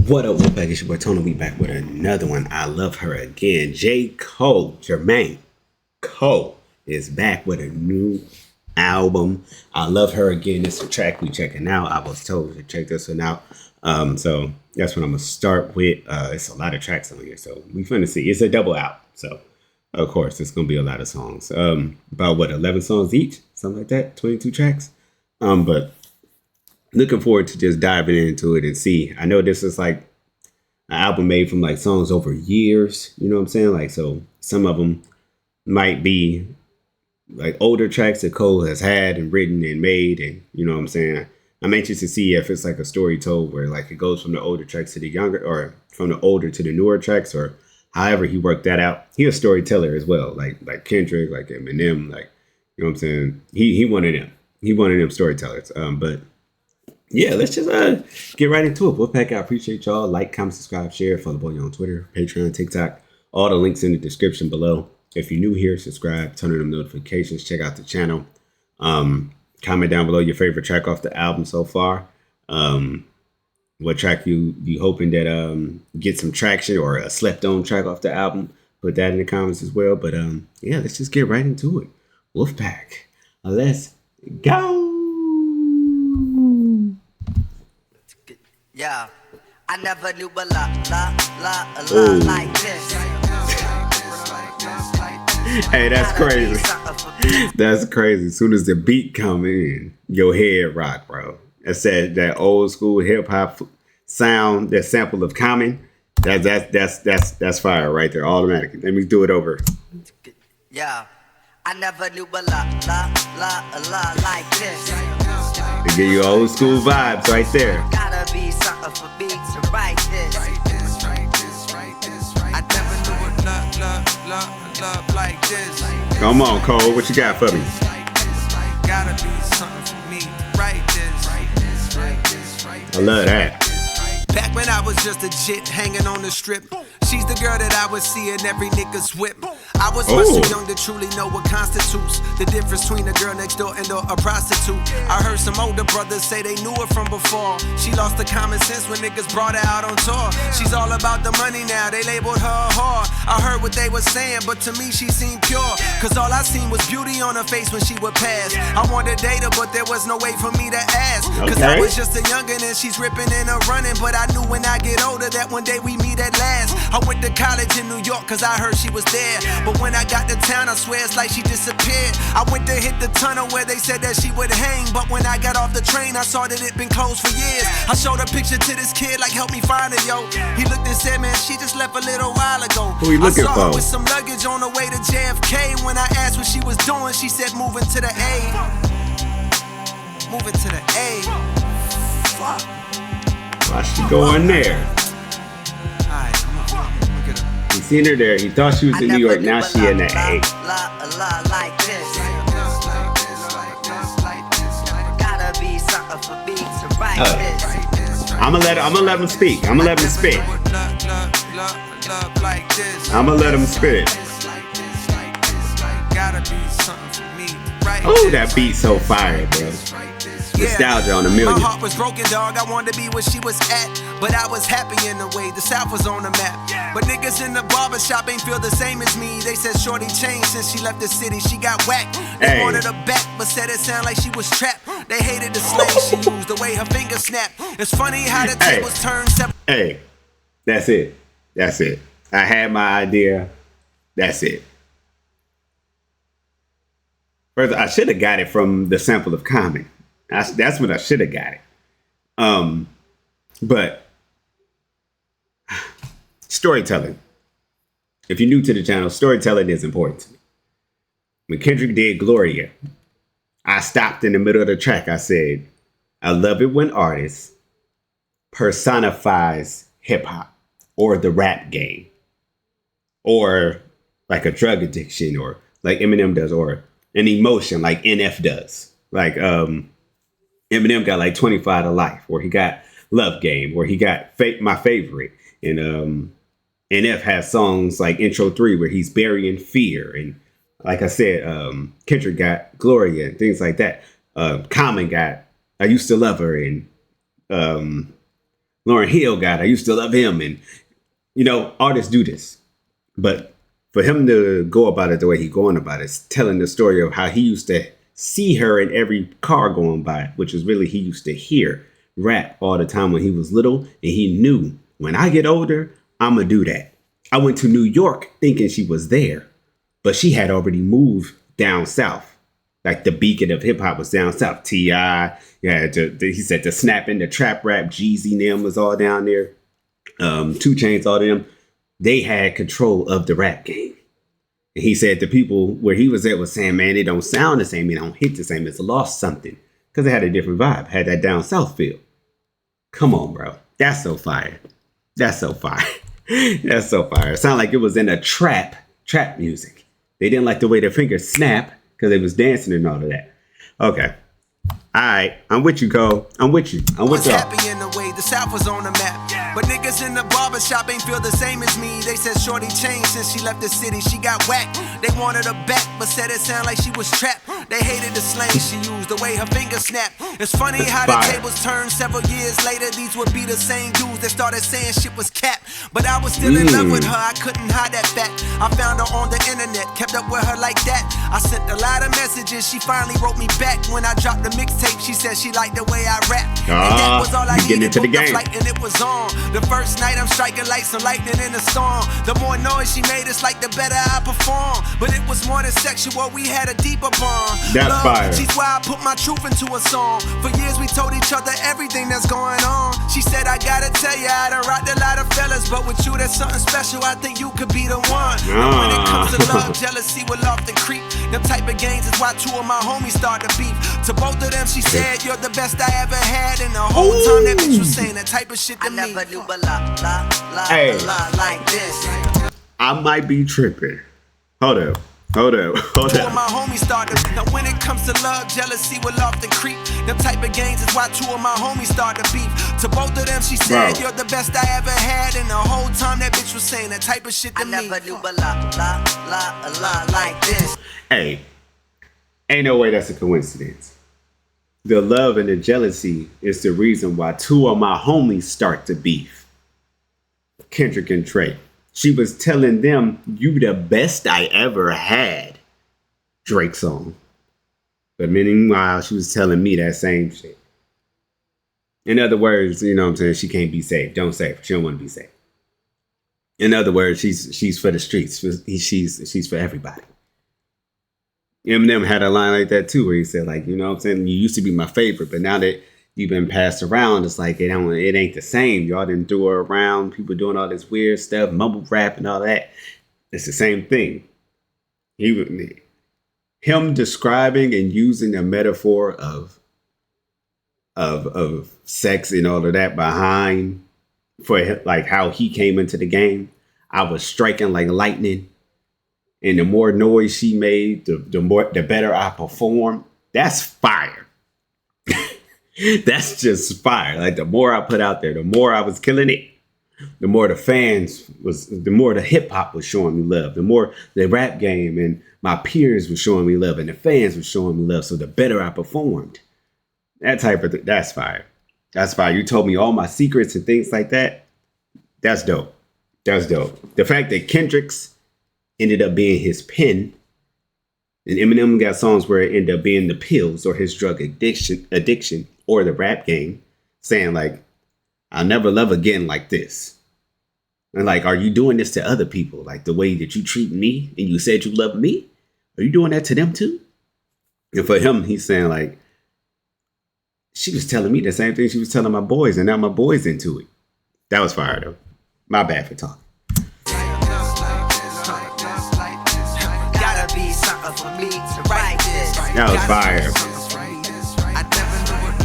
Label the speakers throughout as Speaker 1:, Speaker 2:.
Speaker 1: What up, Wolfpac? It's your boy Tony. We back with another one. I love her again. J.Cole, Jermaine Cole is back with a new album. I love her again. It's a track we checking out. I was told to check this one out. So that's what I'm gonna start with. It's a lot of tracks on here, so we finna see. It's a double out, so of course it's gonna be a lot of songs. About what, 11 songs each, something like that. 22 tracks. But looking forward to just diving into it and see. I know this is like an album made from like songs over years. You know what I'm saying? Like, so some of them might be like older tracks that Cole has had and written and made, and you know what I'm saying. I'm anxious to see if it's like a story told where like it goes from the older tracks to the younger, or from the older to the newer tracks, or however he worked that out. He's a storyteller as well, like Kendrick, like Eminem, like, you know what I'm saying. He one of them. He one of them storytellers. But yeah, let's just get right into it. Wolfpac, I appreciate y'all. Like, comment, subscribe, share. Follow the boy on Twitter, Patreon, TikTok. All the links in the description below. If you're new here, subscribe, turn on them notifications, check out the channel. Comment down below your favorite track off the album so far. What track you hoping that get some traction, or a slept on track off the album. Put that in the comments as well. But yeah, let's just get right into it. Wolfpac, let's go.
Speaker 2: Yeah, I never knew a lot like this.
Speaker 1: Hey, that's crazy. That's crazy. As soon as the beat come in, your head rock, bro. That said, that old school hip hop sound, that sample of Common. That's fire right there, automatically. Let me do it over.
Speaker 2: Yeah, I never knew a lot like this.
Speaker 1: To give you old school vibes right there.
Speaker 2: Gotta be something for me to write this. I never knew a love like this.
Speaker 1: Come on, Cole, what you got for me?
Speaker 2: Gotta be something for me to write this.
Speaker 1: I love that.
Speaker 3: Back when I was just a jit hanging on the strip, she's the girl that I would see in every nigga's whip. I was much too young to truly know what constitutes the difference between a girl next door and a prostitute. I heard some older brothers say they knew her from before. She lost the common sense when niggas brought her out on tour. She's all about the money now, they labeled her a whore. I heard what they were saying, but to me she seemed pure, cause all I seen was beauty on her face when she would pass. I wanted to date her, but there was no way for me to ask, cause I was just a youngin' and she's ripping and running. But I knew when I get older that one day we meet at last. I went to college in New York cause I heard she was there, but when I got to town I swear it's like she disappeared. I went to hit the tunnel where they said that she would hang, but when I got off the train I saw that it been closed for years. I showed a picture to this kid like, help me find her, yo. He looked and said, man, she just left a little while ago.
Speaker 1: Who you looking
Speaker 3: I saw
Speaker 1: for?
Speaker 3: her with some luggage on the way to JFK. When I asked what she was doing, she said moving to the A. Moving to the A. Fuck.
Speaker 1: Why she going there?
Speaker 3: Alright, come on, get her.
Speaker 1: He seen her there. He thought she was in New York. Now she in the A.
Speaker 2: Like this. Gotta be something for me to write this.
Speaker 1: I'm gonna let him speak. I'm gonna let him spit. I'm gonna let him spit. Oh, that beat so fire, bro. Nostalgia on a million.
Speaker 3: My heart was broken, dog. I wanted to be where she was at, but I was happy in a way. The South was on the map, but niggas in the barbershop ain't feel the same as me. They said shorty changed since she left the city. She got whacked. They wanted her back, but said it sounded like she was trapped. They hated the slang she used, the way her fingers snapped. It's funny how the tables turned.
Speaker 1: Hey, that's it. That's it. I had my idea. That's it. First, I should have got it from the sample of Common. That's when I should have got it. But storytelling. If you're new to the channel, storytelling is important to me. When Kendrick did Gloria, I stopped in the middle of the track. I said, I love it when artists personifies hip hop or the rap game, or like a drug addiction, or like Eminem does, or an emotion like NF does. Like Eminem got like 25 to Life, or he got Love Game, or he got My Favorite. And NF has songs like Intro 3 where he's burying fear. And like I said, Kendrick got Gloria and things like that. Common got I Used to Love Her, and Lauryn Hill got. I used to love him, and you know, artists do this, but for him to go about it the way he going about it, telling the story of how he used to see her in every car going by, which is really he used to hear rap all the time when he was little, and he knew when I get older, I'm gonna do that. I went to New York thinking she was there, but she had already moved down south. Like the beacon of hip hop was down south. T.I., he said the snapping, the trap rap, Jeezy and them was all down there. 2 Chainz, all of them. They had control of the rap game. And he said the people where he was at was saying, man, it don't sound the same. It don't hit the same. It's lost something. Because it had a different vibe. Had that down south feel. Come on, bro. That's so fire. That's so fire. That's so fire. It sounded like it was in a trap music. They didn't like the way their fingers snap because they was dancing and all of that. Okay. All right, I'm with you, Cole. I'm with you. I'm with y'all.
Speaker 3: Happy in the way the South was on the map. But niggas in the barbershop ain't feel the same as me. They said shorty changed since she left the city. She got whacked. They wanted her back, but said it sounded like she was trapped. They hated the slang she used, the way her fingers snapped. It's funny how the tables turned several years later. These would be the same dudes that started saying shit was cap. But I was still in love with her. I couldn't hide that fact. I found her on the internet, kept up with her like that. I sent a lot of messages. She finally wrote me back when I dropped the mixtape. She said she liked the way I rap. And that was all I needed.
Speaker 1: Into the game.
Speaker 3: Flight and it was on. The first night I'm striking like some lightning in a storm. The more noise she made, it's like the better I perform. But it was more than sexual. We had a deeper bond.
Speaker 1: That's fire.
Speaker 3: She's why I put my truth into a song. For years we told each other everything that's going on. She said I gotta tell you I done rocked a lot of fellas, but with you there's something special. I think you could be the one. And when it comes to love, jealousy will often creep. Them type of games is why 2 of my homies start to beef. To both of them she said you're the best I ever had. And the whole time that bitch was saying that type of shit to me.
Speaker 2: I never knew a lot like this.
Speaker 1: I might be tripping. Hold up.
Speaker 3: 2 of my homies started. Now when it comes to love, jealousy will often creep. Them type of games is why 2 of my homies started beef. To both of them she said you're the best I ever had. And the whole time that bitch was saying that type of shit to me.
Speaker 2: I never knew a lot like this.
Speaker 1: Hey, ain't no way that's a coincidence. The love and the jealousy is the reason why 2 of my homies start to beef. Kendrick and Trey. She was telling them, you the best I ever had. Drake song. But meanwhile, she was telling me that same shit. In other words, you know what I'm saying? She can't be saved. Don't save her. She don't want to be saved. In other words, she's for the streets. She's for everybody. Eminem had a line like that too, where he said, like, you know what I'm saying? You used to be my favorite, but now that you've been passed around, it's like it ain't the same. Y'all didn't throw her around. People doing all this weird stuff, mumble rap and all that. It's the same thing. Him describing and using a metaphor of sex and all of that behind for like how he came into the game. I was striking like lightning. And the more noise she made, the better I performed. That's fire. That's just fire. Like the more I put out there, the more I was killing it. The more the more the hip hop was showing me love. The more the rap game and my peers were showing me love, and the fans were showing me love. So the better I performed. That type of that's fire. That's fire. You told me all my secrets and things like that. That's dope. That's dope. The fact that Kendrick's ended up being his pen, and Eminem got songs where it ended up being the pills or his drug addiction or the rap game, saying like, I'll never love again like this. And like, are you doing this to other people? Like the way that you treat me and you said you love me? Are you doing that to them too? And for him, he's saying like, she was telling me the same thing she was telling my boys, and now my boys into it. That was fire though. My bad for talking. That was fire.
Speaker 3: I never knew what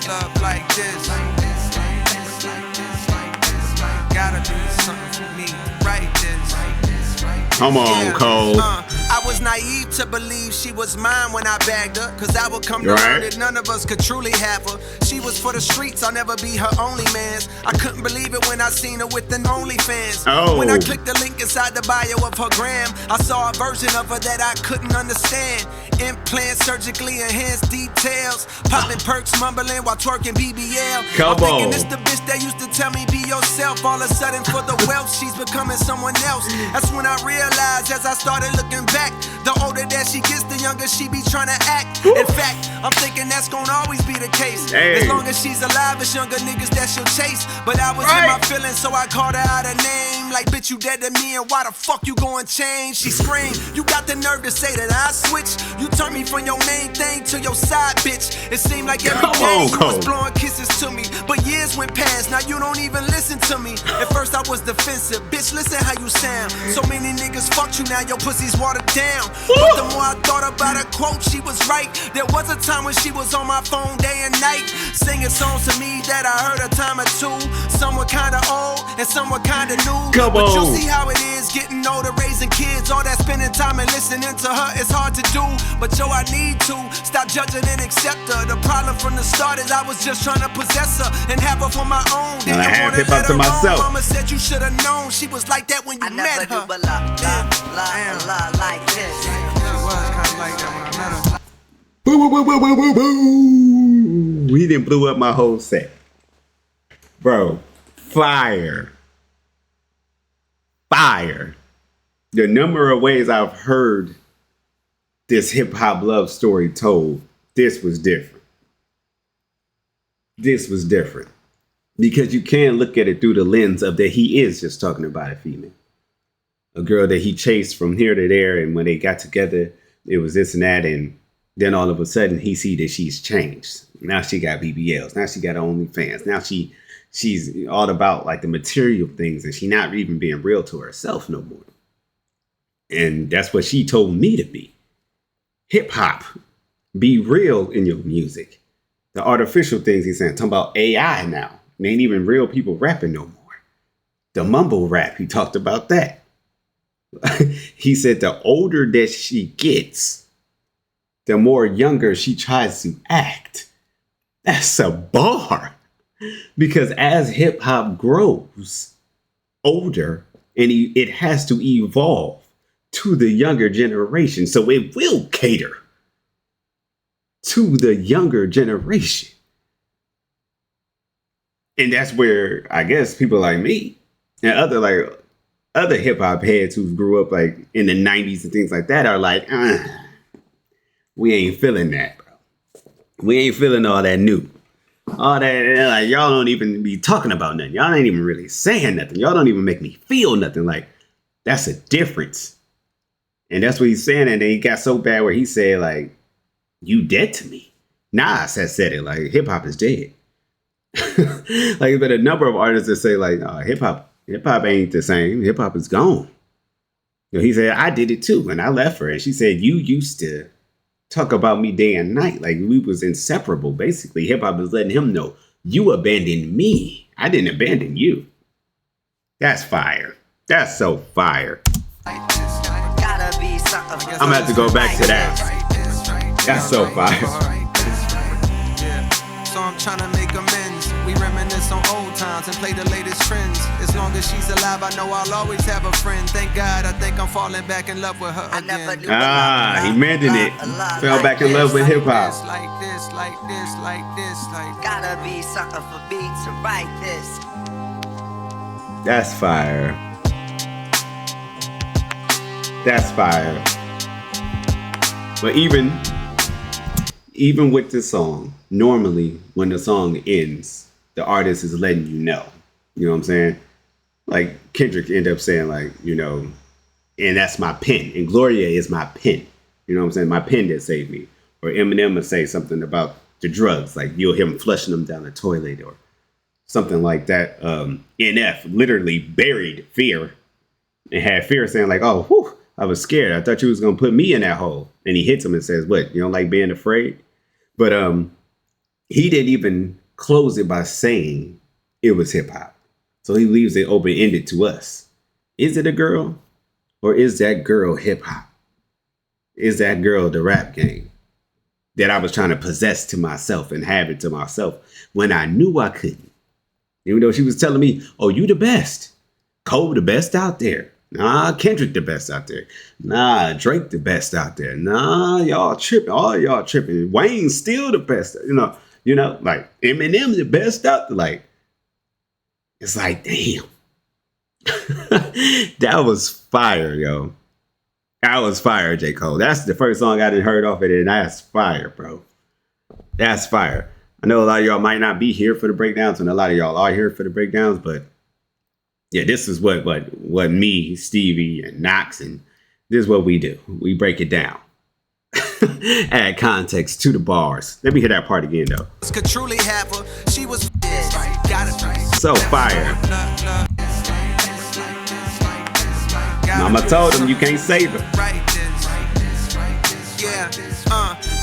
Speaker 3: love like this. Gotta be something for me, right this.
Speaker 1: Come on, Cole.
Speaker 3: I was naive to believe she was mine when I bagged her, cause I would come to learn that none of us could truly have her. She was for the streets, I'll never be her only man's. I couldn't believe it when I seen her with an OnlyFans. When I clicked the link inside the bio of her gram, I saw a version of her that I couldn't understand. Implant surgically enhanced details, popping perks, mumbling while twerking BBL. I'm thinking it's the bitch that used to tell me be yourself. All of a sudden for the wealth, she's becoming someone else. That's when I realized as I started looking back, the older that she gets, the younger she be trying to act. In fact, I'm thinking that's gonna always be the case. As long as she's alive, it's younger niggas that she'll chase. But I was in my feelings, so I called her out a name. Like, bitch, you dead to me, and why the fuck you going change? She screamed, you got the nerve to say that I switch? You turned me from your main thing to your side, bitch. It seemed like every day you was blowing kisses to me. But years went past, now you don't even listen to me. At first I was defensive, bitch, listen how you sound. So many niggas fucked you, now your pussy's watered down. But the more I thought about her quote, she was right. There was a time when she was on my phone day and night, singing songs to me that I heard a time or two. Some were kinda old and some were kinda new. But you'll see how it is getting older, raising kids. All that spending time and listening to her is hard to do. But yo, I need to stop judging and accept her. The problem from the start is I was just trying to possess her and have her for my own.
Speaker 1: And I have hip hop to myself.
Speaker 3: Mama said you should have known she was like that when you met her.
Speaker 2: But love like this.
Speaker 1: Boo, boo, boo, boo, boo, boo, boo. He didn't blew up my whole set. Bro, fire. Fire. The number of ways I've heard this hip-hop love story told, this was different. This was different. Because you can't look at it through the lens of that he is just talking about a female. A girl that he chased from here to there, and when they got together, it was this and that, and then all of a sudden he see that she's changed. Now she got BBLs. Now she got OnlyFans. Now she's all about like the material things, and she not even being real to herself no more. And that's what she told me to be. Hip hop, be real in your music. The artificial things he's saying, talking about AI now. It ain't even real people rapping no more. The mumble rap, he talked about that. He said the older that she gets, the more younger she tries to act. That's a bar. Because as hip hop grows older, and it has to evolve to the younger generation. So it will cater to the younger generation. And that's where I guess people like me and other hip hop heads who grew up like in the 90s and things like that are like, we ain't feeling that, bro. We ain't feeling all that new. All that, like, y'all don't even be talking about nothing. Y'all ain't even really saying nothing. Y'all don't even make me feel nothing. Like, that's a difference. And that's what he's saying. And then he got so bad where he said, like, you dead to me. Nas has said it, like, hip hop is dead. Like, there's been a number of artists that say, like, hip hop ain't the same. Hip hop is gone. You know, he said, I did it too. And I left her. And she said, you used to talk about me day and night. Like, we was inseparable. Basically, hip hop is letting him know, you abandoned me. I didn't abandon you. That's fire. That's so fire. I'm gonna have to go back to that. That's so fire.
Speaker 3: So I'm trying to make amends. We reminisce on old times and play the latest trends. As long as she's alive, I know I'll always have a friend. Thank God, I think I'm falling back in love with her again.
Speaker 1: He mentioned it. Fell back in love with hip hop.
Speaker 3: Like this, like this, like this, like.
Speaker 2: Gotta be something for me to write this.
Speaker 1: That's fire. That's fire. But even with this song, normally when the song ends, the artist is letting you know. You know what I'm saying? Like Kendrick end up saying, like, you know, and that's my pen. And Gloria is my pen. You know what I'm saying? My pen that saved me. Or Eminem will say something about the drugs. Like you'll hear him flushing them down the toilet or something like that. NF literally buried Fear and had Fear saying like, oh, whew, I was scared. I thought you was going to put me in that hole. And he hits him and says, what? You don't like being afraid? But he didn't even close it by saying it was hip hop. So he leaves it open-ended to us. Is it a girl or is that girl hip hop? is that girl the rap game that I was trying to possess to myself and have it to myself when I knew I couldn't. Even though she was telling me, oh, you the best. Cole the best out there. Nah, Kendrick the best out there. Nah, Drake the best out there. Nah, y'all tripping. All y'all tripping. Wayne's still the best. Like Eminem the best out there. Like, it's like, damn. That was fire, yo. That was fire, J. Cole. That's the first song I didn't heard off of it, and that's fire, bro. That's fire. I know a lot of y'all might not be here for the breakdowns, and a lot of y'all are here for the breakdowns, but yeah, this is what me, Stevie, and Knox, and this is what we do. We break it down. Add context to the bars. Let me hear that part again, though.
Speaker 3: Could truly have her. She was
Speaker 1: so fire. Mama told him you can't save her.
Speaker 3: Yeah.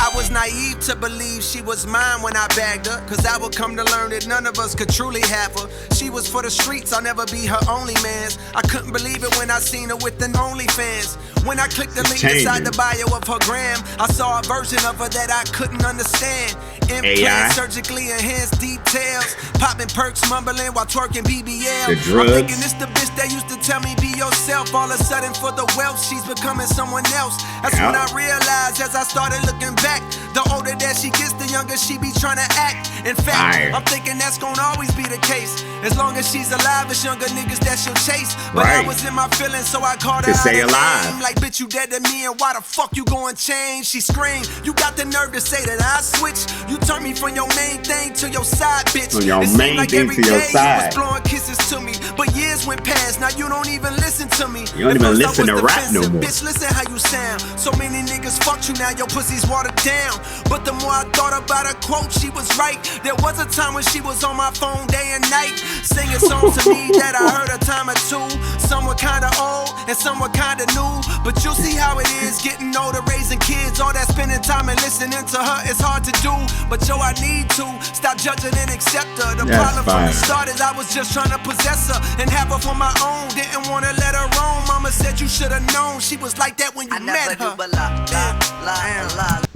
Speaker 3: I was naive to believe she was mine when I bagged her, cause I would come to learn that none of us could truly have her. She was for the streets, I'll never be her only man's. I couldn't believe it when I seen her with an OnlyFans. When I clicked the link inside the bio of her gram, I saw a version of her that I couldn't understand. Implants, surgically enhanced details, popping perks, mumbling while twerking BBL.
Speaker 1: The drugs.
Speaker 3: I'm thinking it's the bitch that used to tell me be yourself. All of a sudden for the wealth, she's becoming someone else. That's when I realized as I started looking back, the older that she gets, the younger she be trying to act. In fact, I'm thinking that's gonna always be the case. As long as she's alive, it's younger niggas that she'll chase. But I was in my feelings, so I called her out
Speaker 1: say alive.
Speaker 3: Like, bitch, you dead to me, and why the fuck you going change? She screamed, you got the nerve to say that I switch. You turned me from your main thing to your side, bitch.
Speaker 1: From your main
Speaker 3: like
Speaker 1: thing to your side.
Speaker 3: You was blowing kisses to me, but years went past, now you don't even listen to me.
Speaker 1: You don't even listen to rap no more.
Speaker 3: Bitch, listen how you sound. So many niggas fucked you, now your pussy's watered down. But the more I thought about her quote, she was right. There was a time when she was on my phone day and night, singing songs to me that I heard a time or two. Some were kinda old and some were kinda new, but you'll see how it is getting older, raising kids. All that spending time and listening to her is hard to do. But yo, I need to stop judging and accept her. The problem from the start is I was just trying to possess her and have her for my own. Didn't want to let her roam. Mama said you should have known she was like that when you met her.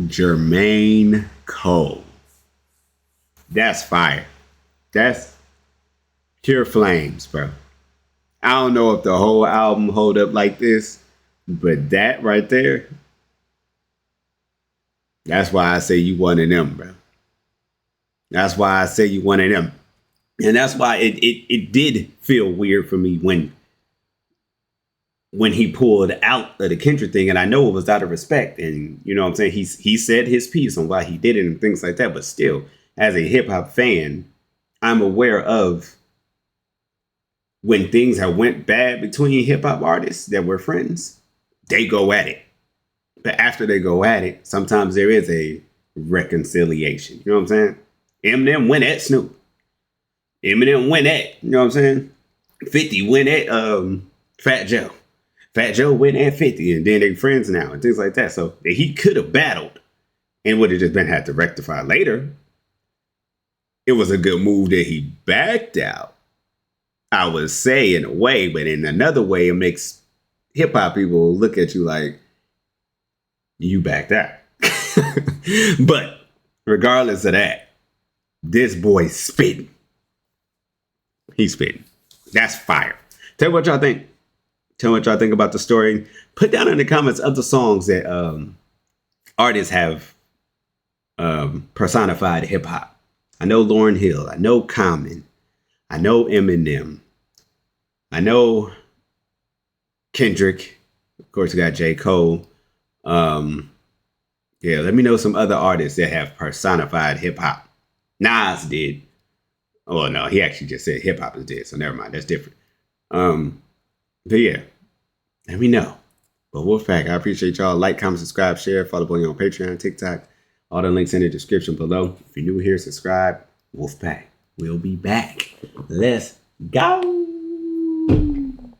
Speaker 1: Jermaine Cole. That's fire. That's pure flames, bro. I don't know if the whole album hold up like this, but that right there, that's why I say you one of them, bro. That's why I say you one of them. And that's why it did feel weird for me when he pulled out of the Kendrick thing, and I know it was out of respect, and you know what I'm saying, he said his piece on why he did it and things like that, but still, as a hip-hop fan, I'm aware of when things have went bad between hip-hop artists that were friends, they go at it. But after they go at it, sometimes there is a reconciliation. You know what I'm saying? Eminem went at Snoop. Eminem went at, you know what I'm saying? 50 went at Fat Joe. Fat Joe went at 50, and then they're friends now and things like that. So he could have battled and would have just been had to rectify later. It was a good move that he backed out, I would say, in a way, but in another way, it makes hip hop people look at you like you backed out. But regardless of that, this boy's spitting. He's spitting. That's fire. Tell me what y'all think. Tell me what y'all think about the story. Put down in the comments other songs that artists have personified hip hop. I know Lauryn Hill. I know Common. I know Eminem. I know Kendrick. Of course, we got J. Cole. Yeah, let me know some other artists that have personified hip hop. Nas did. Oh no, he actually just said hip hop is dead, so never mind. That's different. But yeah, let me know. But Wolfpac, I appreciate y'all. Like, comment, subscribe, share, follow me on Patreon, TikTok. All the links in the description below. If you're new here, subscribe. Wolfpac, we'll be back. Let's go.